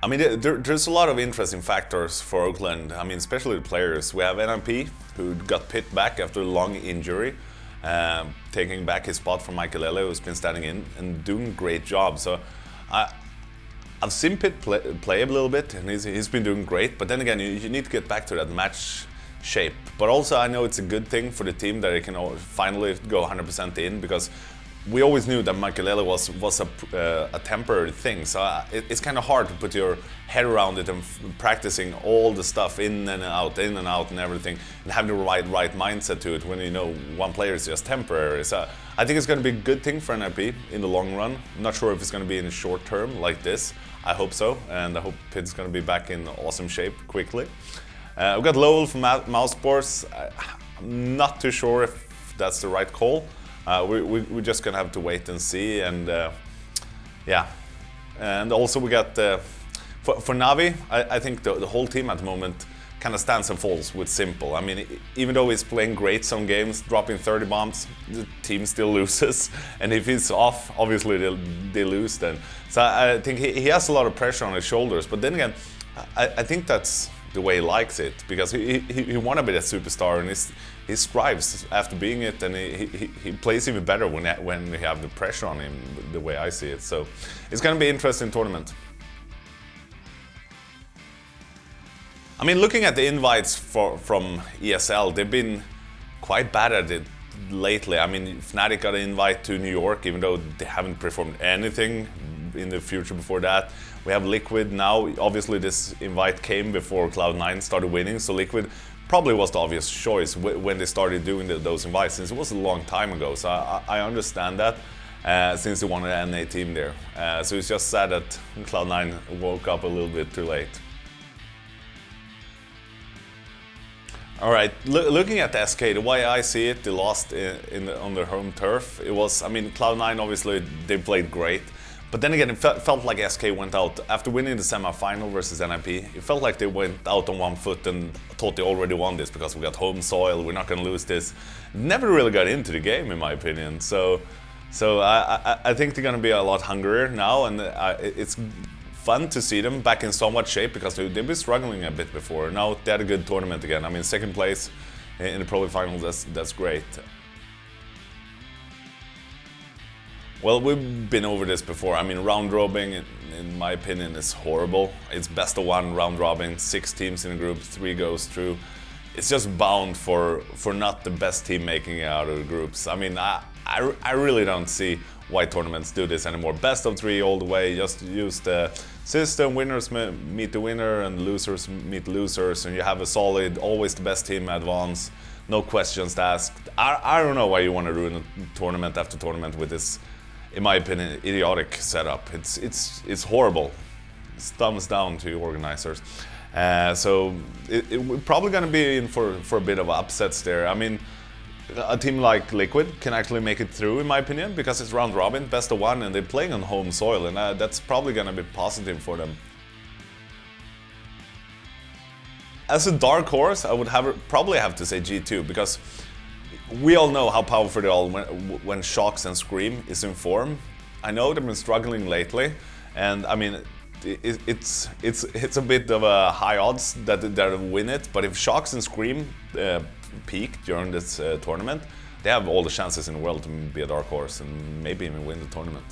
I mean, there's a lot of interesting factors for Oakland. I mean, especially the players. We have NIP, who got Pitt back after a long injury, taking back his spot from Michael Ele, who's been standing in and doing a great job. So I've seen Pitt play a little bit, and he's been doing great. But then again, you need to get back to that match shape. But also, I know it's a good thing for the team that they can finally go 100% in, because we always knew that Michael Ele was a temporary thing. So it's kind of hard to put your head around it and practicing all the stuff in and out and everything, and having the right mindset to it when you know one player is just temporary. So I think it's going to be a good thing for NIP in the long run. I'm not sure if it's going to be in the short term like this. I hope so, and I hope Pitt's going to be back in awesome shape quickly. We've got Lowell from Mouse Sports. I'm not too sure if that's the right call. We're just gonna have to wait and see, and yeah. And also we got for Navi. I think the whole team at the moment kind of stands and falls with Simple. I mean, even though he's playing great some games, dropping 30 bombs, the team still loses. And if he's off, obviously they lose then. So I think he has a lot of pressure on his shoulders. But then again, I think that's the way he likes it, because he want to be a superstar, and he strives after being it, and he plays even better when you have the pressure on him, the way I see it. So it's going to be an interesting tournament. I mean, looking at the invites from ESL, they've been quite bad at it lately. I mean, Fnatic got an invite to New York, even though they haven't performed anything in the future before that. We have Liquid now. Obviously, this invite came before Cloud9 started winning, so Liquid probably was the obvious choice when they started doing those invites, since it was a long time ago. So I understand that, since they wanted an NA team there. So it's just sad that Cloud9 woke up a little bit too late. All right, looking at SK, the way I see it, they lost on their home turf. It was, I mean, Cloud9 obviously they played great, but then again, it felt like SK went out after winning the semi-final versus NIP. It felt like they went out on one foot and thought they already won this because we got home soil. We're not going to lose this. Never really got into the game, in my opinion. So I think they're going to be a lot hungrier now, and it's fun to see them back in somewhat shape, because they've been struggling a bit before. Now they had a good tournament again. I mean, second place in the Pro League Finals, that's great. Well, we've been over this before. I mean, round robin, in my opinion, is horrible. It's best of one round robin, 6 teams in a group, 3 goes through. It's just bound for not the best team making it out of the groups. I mean, I really don't see why tournaments do this anymore. Best of 3 all the way, just use the system, winners meet the winner and losers meet losers, and you have a solid, always the best team advance, no questions asked. I don't know why you want to ruin a tournament after tournament with this, in my opinion, idiotic setup. It's horrible. It's thumbs down to organizers. So we're probably going to be in for a bit of upsets there. I mean, a team like Liquid can actually make it through, in my opinion, because it's round robin, best of one, and they're playing on home soil, and that's probably going to be positive for them. As a dark horse, I would probably have to say G2, because we all know how powerful they are when Shocks and Scream is in form. I know they've been struggling lately, and I mean, it's a bit of a high odds that they'll win it, but if Shocks and Scream peak during this tournament, they have all the chances in the world to be a dark horse and maybe even win the tournament.